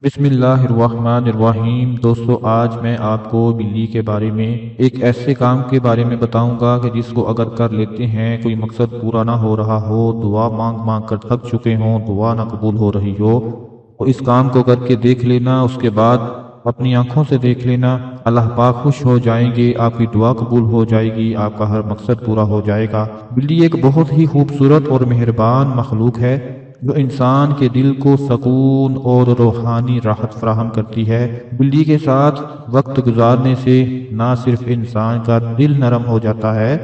بسم اللہ الرحمن الرحیم۔ دوستو، آج میں آپ کو بلی کے بارے میں ایک ایسے کام کے بارے میں بتاؤں گا کہ جس کو اگر کر لیتے ہیں، کوئی مقصد پورا نہ ہو رہا ہو، دعا مانگ مانگ کر تھک چکے ہوں، دعا نہ قبول ہو رہی ہو، تو اس کام کو کر کے دیکھ لینا۔ اس کے بعد اپنی آنکھوں سے دیکھ لینا، اللہ پاک خوش ہو جائیں گے، آپ کی دعا قبول ہو جائے گی، آپ کا ہر مقصد پورا ہو جائے گا۔ بلی ایک بہت ہی خوبصورت اور مہربان مخلوق ہے جو انسان کے دل کو سکون اور روحانی راحت فراہم کرتی ہے۔ بلی کے ساتھ وقت گزارنے سے نہ صرف انسان کا دل نرم ہو جاتا ہے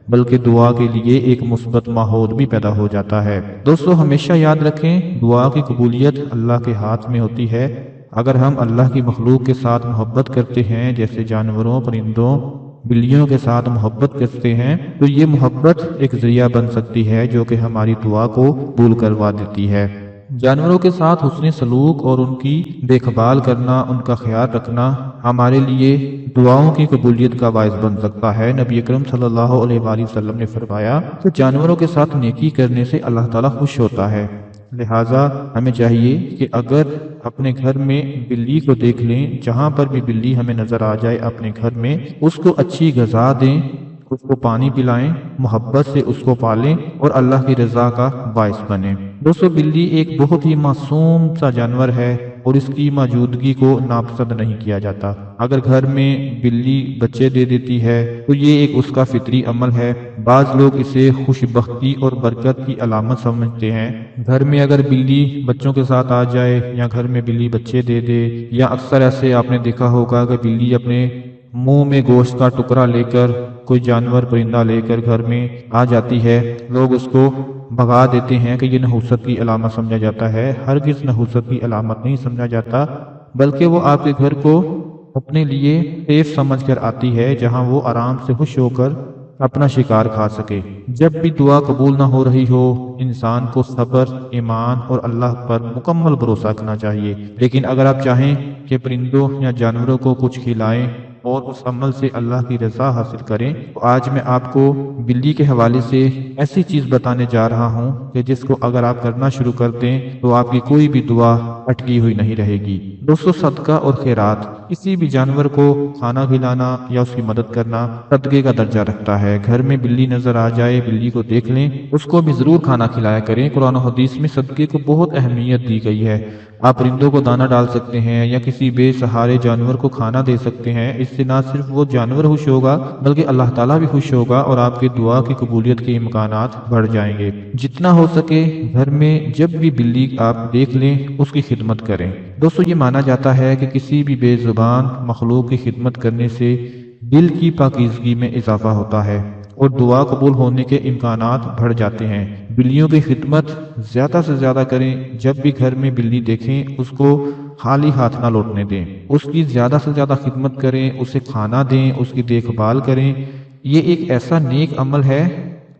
بلکہ دعا کے لیے ایک مثبت ماحول بھی پیدا ہو جاتا ہے۔ دوستو، ہمیشہ یاد رکھیں، دعا کی قبولیت اللہ کے ہاتھ میں ہوتی ہے۔ اگر ہم اللہ کی مخلوق کے ساتھ محبت کرتے ہیں، جیسے جانوروں، پرندوں، بلیوں کے ساتھ محبت کرتے ہیں، تو یہ محبت ایک ذریعہ بن سکتی ہے جو کہ ہماری دعا کو قبول کروا دیتی ہے۔ جانوروں کے ساتھ حسن سلوک اور ان کی دیکھ بھال کرنا، ان کا خیال رکھنا ہمارے لیے دعاؤں کی قبولیت کا باعث بن سکتا ہے۔ نبی اکرم صلی اللہ علیہ وآلہ وسلم نے فرمایا کہ جانوروں کے ساتھ نیکی کرنے سے اللہ تعالیٰ خوش ہوتا ہے۔ لہٰذا ہمیں چاہیے کہ اگر اپنے گھر میں بلی کو دیکھ لیں، جہاں پر بھی بلی ہمیں نظر آ جائے اپنے گھر میں، اس کو اچھی غذا دیں، اس کو پانی پلائیں، محبت سے اس کو پالیں اور اللہ کی رضا کا باعث بنیں۔ دوستو، بلی ایک بہت ہی معصوم سا جانور ہے اور اس کی موجودگی کو ناپسند نہیں کیا جاتا۔ اگر گھر میں بلی بچے دے دیتی ہے تو یہ ایک اس کا فطری عمل ہے۔ بعض لوگ اسے خوش بختی اور برکت کی علامت سمجھتے ہیں۔ گھر میں اگر بلی بچوں کے ساتھ آ جائے یا گھر میں بلی بچے دے دے، یا اکثر ایسے آپ نے دیکھا ہوگا کہ بلی اپنے منہ میں گوشت کا ٹکڑا لے کر، کوئی جانور پرندہ لے کر گھر میں آ جاتی ہے، لوگ اس کو بھگا دیتے ہیں کہ یہ نحوست کی علامت سمجھا جاتا ہے۔ ہرگز نحوست کی علامت نہیں سمجھا جاتا، بلکہ وہ آپ کے گھر کو اپنے لیے سیف سمجھ کر آتی ہے، جہاں وہ آرام سے خوش ہو کر اپنا شکار کھا سکے۔ جب بھی دعا قبول نہ ہو رہی ہو، انسان کو صبر، ایمان اور اللہ پر مکمل بھروسہ کرنا چاہیے۔ لیکن اگر آپ چاہیں کہ پرندوں یا جانوروں کو کچھ کھلائیں اور اس عمل سے اللہ کی رضا حاصل کریں، تو آج میں آپ کو بلی کے حوالے سے ایسی چیز بتانے جا رہا ہوں کہ جس کو اگر آپ کرنا شروع کر دیں تو آپ کی کوئی بھی دعا اٹکی ہوئی نہیں رہے گی۔ دوستو، صدقہ اور خیرات، کسی بھی جانور کو کھانا کھلانا یا اس کی مدد کرنا صدقے کا درجہ رکھتا ہے۔ گھر میں بلی نظر آ جائے، بلی کو دیکھ لیں، اس کو بھی ضرور کھانا کھلایا کریں۔ قرآن و حدیث میں صدقے کو بہت اہمیت دی گئی ہے۔ آپ پرندوں کو دانہ ڈال سکتے ہیں یا کسی بے سہارے جانور کو کھانا دے سکتے ہیں۔ اس سے نہ صرف وہ جانور خوش ہوگا بلکہ اللہ تعالیٰ بھی خوش ہوگا اور آپ کی دعا کی قبولیت کے امکانات بڑھ جائیں گے۔ جتنا ہو سکے گھر میں جب بھی بلی آپ دیکھ لیں اس کی خدمت کریں۔ دوستو، یہ مانا جاتا ہے کہ کسی بھی بے زبان مخلوق کی خدمت کرنے سے دل کی پاکیزگی میں اضافہ ہوتا ہے اور دعا قبول ہونے کے امکانات بڑھ جاتے ہیں۔ بلیوں کی خدمت زیادہ سے زیادہ کریں۔ جب بھی گھر میں بلی دیکھیں اس کو خالی ہاتھ نہ لوٹنے دیں، اس کی زیادہ سے زیادہ خدمت کریں، اسے کھانا دیں، اس کی دیکھ بھال کریں۔ یہ ایک ایسا نیک عمل ہے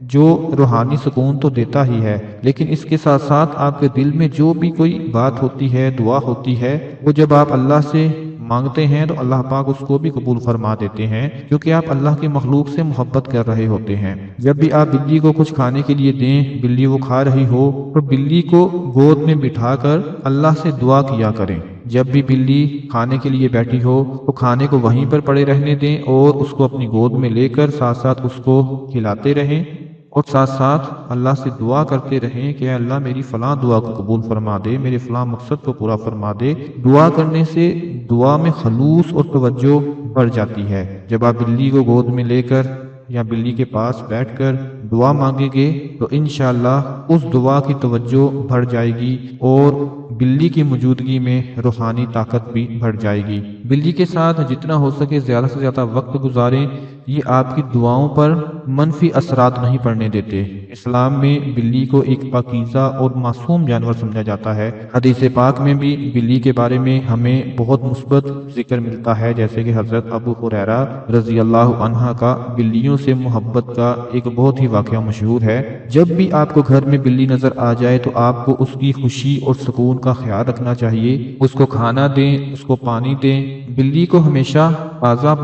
جو روحانی سکون تو دیتا ہی ہے، لیکن اس کے ساتھ ساتھ آپ کے دل میں جو بھی کوئی بات ہوتی ہے، دعا ہوتی ہے، وہ جب آپ اللہ سے مانگتے ہیں تو اللہ پاک اس کو بھی قبول فرما دیتے ہیں، کیونکہ آپ اللہ کی مخلوق سے محبت کر رہے ہوتے ہیں۔ جب بھی آپ بلی کو کچھ کھانے کے لیے دیں، بلی وہ کھا رہی ہو، تو بلی کو گود میں بٹھا کر اللہ سے دعا کیا کریں۔ جب بھی بلی کھانے کے لیے بیٹھی ہو تو کھانے کو وہیں پر پڑے رہنے دیں اور اس کو اپنی گود میں لے کر ساتھ ساتھ اس کو کھلاتے رہیں اور ساتھ ساتھ اللہ سے دعا کرتے رہیں کہ اے اللہ میری فلاں دعا کو قبول فرما دے، میرے فلاں مقصد کو پورا فرما دے۔ دعا کرنے سے دعا میں خلوص اور توجہ بڑھ جاتی ہے۔ جب آپ بلی کو گود میں لے کر یا بلی کے پاس بیٹھ کر دعا مانگیں گے تو انشاءاللہ اس دعا کی توجہ بڑھ جائے گی اور بلی کی موجودگی میں روحانی طاقت بھی بڑھ جائے گی۔ بلی کے ساتھ جتنا ہو سکے زیادہ سے زیادہ وقت گزاریں، یہ آپ کی دعاؤں پر منفی اثرات نہیں پڑنے دیتے۔ اسلام میں بلی کو ایک پاکیزہ اور معصوم جانور سمجھا جاتا ہے۔ حدیث پاک میں بھی بلی کے بارے میں ہمیں بہت مثبت ذکر ملتا ہے، جیسے کہ حضرت ابو ہریرہ رضی اللہ عنہ کا بلیوں سے محبت کا ایک بہت ہی واقعہ مشہور ہے۔ جب بھی آپ کو گھر میں بلی نظر آ جائے تو آپ کو اس کی خوشی اور سکون کا خیال رکھنا چاہیے، اس کو کھانا دیں، اس کو پانی دیں۔ بلی کو ہمیشہ تازہ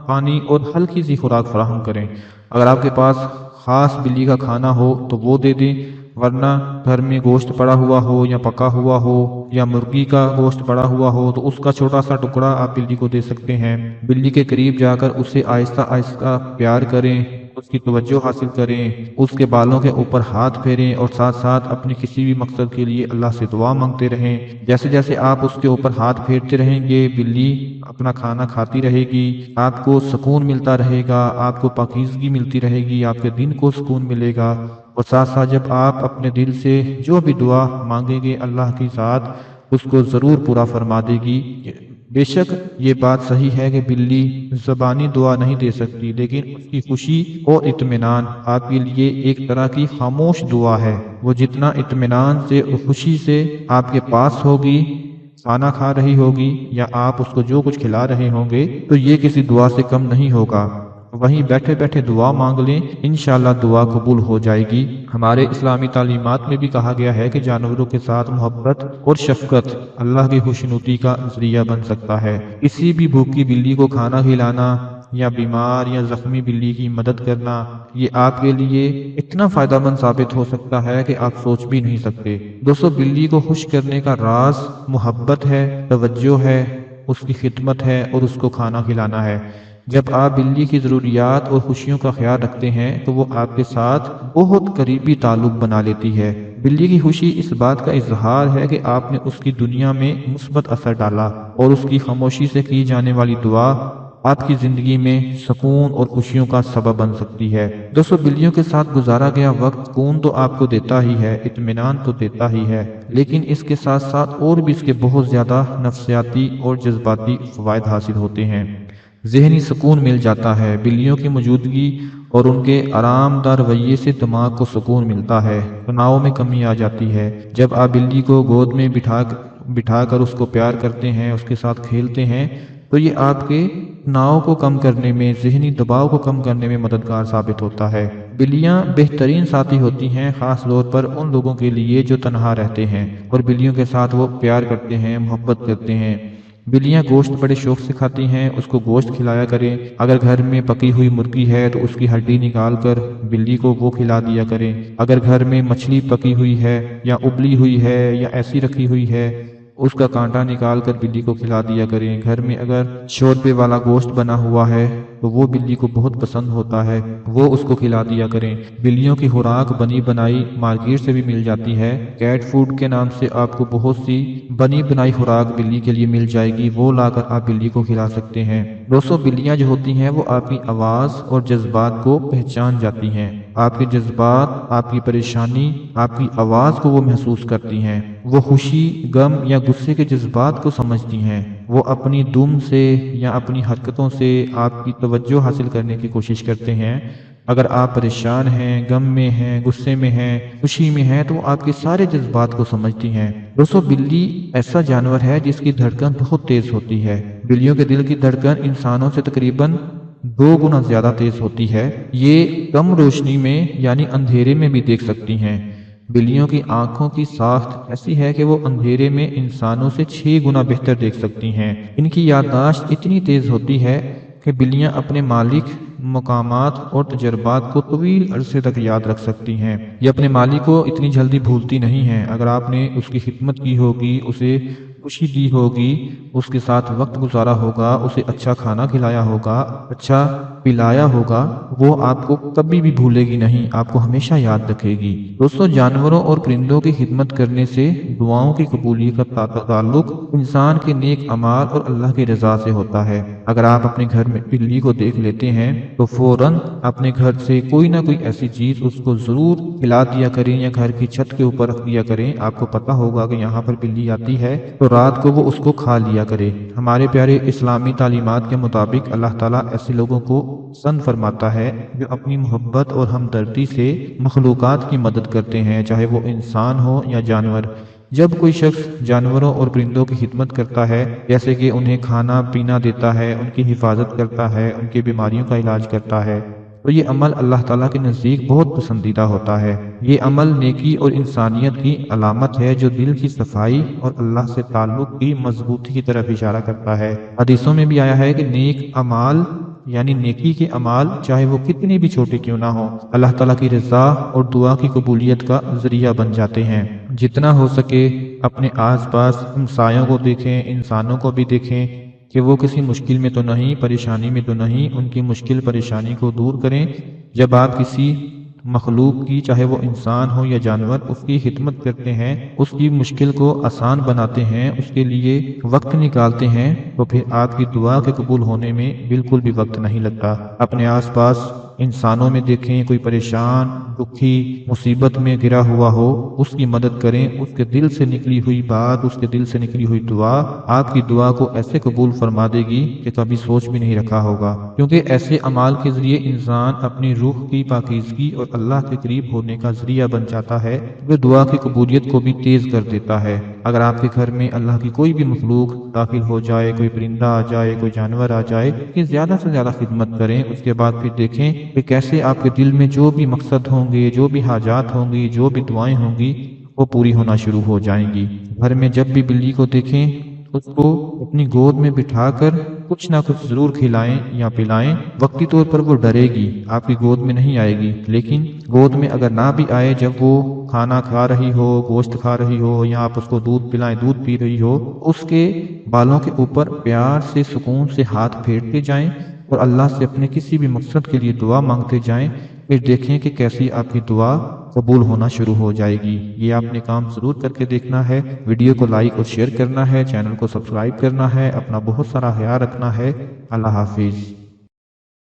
پانی اور ہلکی سی خوراک فراہم کریں۔ اگر آپ کے پاس خاص بلی کا کھانا ہو تو وہ دے دیں۔ ورنہ گھر میں گوشت پڑا ہوا ہو یا پکا ہوا ہو یا مرغی کا گوشت پڑا ہوا ہو تو اس کا چھوٹا سا ٹکڑا آپ بلی کو دے سکتے ہیں۔ بلی کے قریب جا کر اسے آہستہ آہستہ پیار کریں، اس کی توجہ حاصل کریں، اس کے بالوں کے اوپر ہاتھ پھیریں اور ساتھ ساتھ اپنے کسی بھی مقصد کے لیے اللہ سے دعا مانگتے رہیں۔ جیسے جیسے آپ اس کے اوپر ہاتھ پھیرتے رہیں گے، بلی اپنا کھانا کھاتی رہے گی، آپ کو سکون ملتا رہے گا، آپ کو پاکیزگی ملتی رہے گی، آپ کے دن کو سکون ملے گا، اور ساتھ ساتھ جب آپ اپنے دل سے جو بھی دعا مانگیں گے اللہ کی ذات اس کو ضرور پورا فرما دے گی۔ بے شک یہ بات صحیح ہے کہ بلی زبانی دعا نہیں دے سکتی، لیکن اس کی خوشی اور اطمینان آپ کے لیے ایک طرح کی خاموش دعا ہے۔ وہ جتنا اطمینان سے اور خوشی سے آپ کے پاس ہوگی، کھانا کھا رہی ہوگی یا آپ اس کو جو کچھ کھلا رہے ہوں گے، تو یہ کسی دعا سے کم نہیں ہوگا۔ وہیں بیٹھے بیٹھے دعا مانگ لیں، انشاءاللہ دعا قبول ہو جائے گی۔ ہمارے اسلامی تعلیمات میں بھی کہا گیا ہے کہ جانوروں کے ساتھ محبت اور شفقت اللہ کی خوشنودی کا ذریعہ بن سکتا ہے۔ کسی بھی بھوکی بلی کو کھانا کھلانا یا بیمار یا زخمی بلی کی مدد کرنا، یہ آپ کے لیے اتنا فائدہ مند ثابت ہو سکتا ہے کہ آپ سوچ بھی نہیں سکتے۔ دوستو، بلی کو خوش کرنے کا راز محبت ہے، توجہ ہے، اس کی خدمت ہے اور اس کو کھانا کھلانا ہے۔ جب آپ بلی کی ضروریات اور خوشیوں کا خیال رکھتے ہیں تو وہ آپ کے ساتھ بہت قریبی تعلق بنا لیتی ہے۔ بلی کی خوشی اس بات کا اظہار ہے کہ آپ نے اس کی دنیا میں مثبت اثر ڈالا، اور اس کی خاموشی سے کی جانے والی دعا آپ کی زندگی میں سکون اور خوشیوں کا سبب بن سکتی ہے۔ دوستو، بلیوں کے ساتھ گزارا گیا وقت سکون تو آپ کو دیتا ہی ہے، اطمینان تو دیتا ہی ہے، لیکن اس کے ساتھ ساتھ اور بھی اس کے بہت زیادہ نفسیاتی اور جذباتی فوائد حاصل ہوتے ہیں۔ ذہنی سکون مل جاتا ہے۔ بلیوں کی موجودگی اور ان کے آرام دہ رویے سے دماغ کو سکون ملتا ہے، تناؤ میں کمی آ جاتی ہے۔ جب آپ بلی کو گود میں بٹھا کر اس کو پیار کرتے ہیں، اس کے ساتھ کھیلتے ہیں، تو یہ آپ کے تناؤ کو کم کرنے میں، ذہنی دباؤ کو کم کرنے میں مددگار ثابت ہوتا ہے۔ بلیاں بہترین ساتھی ہوتی ہیں، خاص طور پر ان لوگوں کے لیے جو تنہا رہتے ہیں اور بلیوں کے ساتھ وہ پیار کرتے ہیں، محبت کرتے ہیں۔ بلیاں گوشت بڑے شوق سے کھاتی ہیں، اس کو گوشت کھلایا کریں۔ اگر گھر میں پکی ہوئی مرغی ہے تو اس کی ہڈی نکال کر بلی کو وہ کھلا دیا کریں۔ اگر گھر میں مچھلی پکی ہوئی ہے یا ابلی ہوئی ہے یا ایسی رکھی ہوئی ہے، اس کا کانٹا نکال کر بلی کو کھلا دیا کریں۔ گھر میں اگر شوربے والا گوشت بنا ہوا ہے تو وہ بلی کو بہت پسند ہوتا ہے، وہ اس کو کھلا دیا کریں۔ بلیوں کی خوراک بنی بنائی مارکیٹ سے بھی مل جاتی ہے۔ کیٹ فوڈ کے نام سے آپ کو بہت سی بنی بنائی خوراک بلی کے لیے مل جائے گی، وہ لا کر آپ بلی کو کھلا سکتے ہیں۔ دوستو، بلیاں جو ہوتی ہیں وہ آپ کی آواز اور جذبات کو پہچان جاتی ہیں۔ آپ کے جذبات، آپ کی پریشانی، آپ کی آواز کو وہ محسوس کرتی ہیں۔ وہ خوشی، غم یا غصے کے جذبات کو سمجھتی ہیں۔ وہ اپنی دم سے یا اپنی حرکتوں سے آپ کی توجہ حاصل کرنے کی کوشش کرتے ہیں۔ اگر آپ پریشان ہیں، غم میں ہیں، غصے میں ہیں، خوشی میں ہیں، تو وہ آپ کے سارے جذبات کو سمجھتی ہیں۔ دوستو، بلی ایسا جانور ہے جس کی دھڑکن بہت تیز ہوتی ہے۔ بلیوں کے دل کی دھڑکن انسانوں سے تقریباً 2 گنا زیادہ تیز ہوتی ہے۔ یہ کم روشنی میں یعنی اندھیرے میں بھی دیکھ سکتی ہیں۔ بلیوں کی آنکھوں کی ساخت ایسی ہے کہ وہ اندھیرے میں انسانوں سے 6 گنا بہتر دیکھ سکتی ہیں۔ ان کی یادداشت اتنی تیز ہوتی ہے کہ بلیاں اپنے مالک، مقامات اور تجربات کو طویل عرصے تک یاد رکھ سکتی ہیں۔ یہ اپنے مالک کو اتنی جلدی بھولتی نہیں ہیں۔ اگر آپ نے اس کی خدمت کی ہوگی، اسے خوشی دی ہوگی، اس کے ساتھ وقت گزارا ہوگا، اسے اچھا کھانا کھلایا ہوگا، اچھا پلایا ہوگا، وہ آپ کو کبھی بھی بھولے گی نہیں، آپ کو ہمیشہ یاد رکھے گی۔ دوستو، جانوروں اور پرندوں کی خدمت کرنے سے دعاؤں کی قبولیت کا تعلق انسان کے نیک اعمال اور اللہ کی رضا سے ہوتا ہے۔ اگر آپ اپنے گھر میں بلی کو دیکھ لیتے ہیں تو فوراً اپنے گھر سے کوئی نہ کوئی ایسی چیز اس کو ضرور کھلا دیا کریں یا گھر کی چھت کے اوپر رکھ دیا کریں۔ آپ کو پتا ہوگا کہ یہاں پر بلی آتی ہے تو رات کو وہ اس کو کھا لیا کرے۔ ہمارے پیارے اسلامی تعلیمات کے مطابق اللہ تعالیٰ ایسے لوگوں کو پسند فرماتا ہے جو اپنی محبت اور ہمدردی سے مخلوقات کی مدد کرتے ہیں، چاہے وہ انسان ہو یا جانور۔ جب کوئی شخص جانوروں اور پرندوں کی خدمت کرتا ہے، جیسے کہ انہیں کھانا پینا دیتا ہے، ان کی حفاظت کرتا ہے، ان کی بیماریوں کا علاج کرتا ہے، تو یہ عمل اللہ تعالیٰ کے نزدیک بہت پسندیدہ ہوتا ہے۔ یہ عمل نیکی اور انسانیت کی علامت ہے جو دل کی صفائی اور اللہ سے تعلق کی مضبوطی کی طرف اشارہ کرتا ہے۔ حدیثوں میں بھی آیا ہے کہ نیک اعمال یعنی نیکی کے اعمال چاہے وہ کتنے بھی چھوٹے کیوں نہ ہوں، اللہ تعالیٰ کی رضا اور دعا کی قبولیت کا ذریعہ بن جاتے ہیں۔ جتنا ہو سکے اپنے آس پاس ہمسایوں کو دیکھیں، انسانوں کو بھی دیکھیں کہ وہ کسی مشکل میں تو نہیں، پریشانی میں تو نہیں، ان کی مشکل پریشانی کو دور کریں۔ جب آپ کسی مخلوق کی، چاہے وہ انسان ہو یا جانور، اس کی خدمت کرتے ہیں، اس کی مشکل کو آسان بناتے ہیں، اس کے لیے وقت نکالتے ہیں، تو پھر آپ کی دعا کے قبول ہونے میں بالکل بھی وقت نہیں لگتا۔ اپنے آس پاس انسانوں میں دیکھیں، کوئی پریشان، دکھی، مصیبت میں گرا ہوا ہو، اس کی مدد کریں۔ اس کے دل سے نکلی ہوئی بات، اس کے دل سے نکلی ہوئی دعا آپ کی دعا کو ایسے قبول فرما دے گی کہ کبھی سوچ بھی نہیں رکھا ہوگا، کیونکہ ایسے اعمال کے ذریعے انسان اپنی روح کی پاکیزگی اور اللہ کے قریب ہونے کا ذریعہ بن جاتا ہے، جو دعا کی قبولیت کو بھی تیز کر دیتا ہے۔ اگر آپ کے گھر میں اللہ کی کوئی بھی مخلوق داخل ہو جائے، کوئی پرندہ آ جائے، کوئی جانور آ جائے، کہ زیادہ سے زیادہ خدمت کریں۔ اس کے بعد پھر دیکھیں کہ کیسے آپ کے دل میں جو بھی مقصد ہوں گے، جو بھی حاجات ہوں گی، جو بھی دعائیں ہوں گی، وہ پوری ہونا شروع ہو جائیں گی۔ گھر میں جب بھی بلی کو دیکھیں، اس کو اپنی گود میں بٹھا کر کچھ نہ کچھ ضرور کھلائیں یا پلائیں۔ وقتی طور پر وہ ڈرے گی، آپ کی گود میں نہیں آئے گی، لیکن گود میں اگر نہ بھی آئے، جب وہ کھانا کھا رہی ہو، گوشت کھا رہی ہو، یا آپ اس کو دودھ پلائیں، دودھ پی رہی ہو، اس کے بالوں کے اوپر پیار سے، سکون سے ہاتھ پھیرتے جائیں اور اللہ سے اپنے کسی بھی مقصد کے لیے دعا مانگتے جائیں۔ پھر دیکھیں کہ کیسی آپ کی دعا قبول ہونا شروع ہو جائے گی۔ یہ آپ نے کام ضرور کر کے دیکھنا ہے۔ ویڈیو کو لائک اور شیئر کرنا ہے، چینل کو سبسکرائب کرنا ہے، اپنا بہت سارا خیال رکھنا ہے۔ اللہ حافظ۔